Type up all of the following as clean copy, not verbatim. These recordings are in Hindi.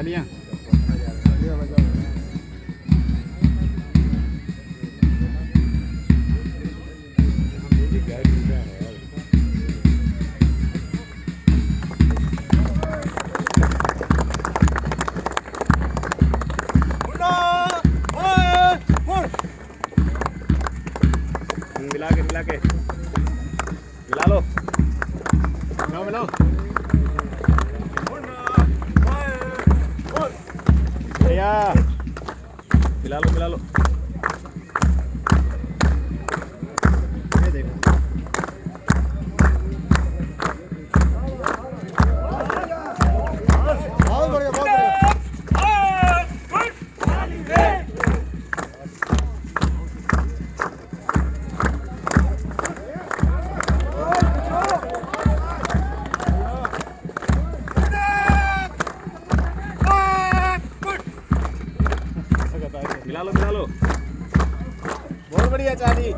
Kalian. मिला के मिला लो मिलाओ भैया मिला लो ये देखो बहुत बढ़िया बहुत बढ़िया मिला लो बहुत बढ़िया चाली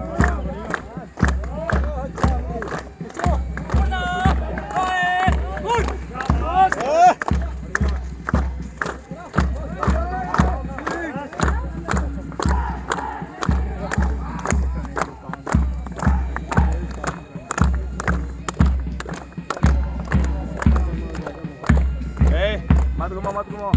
मत घुमाओ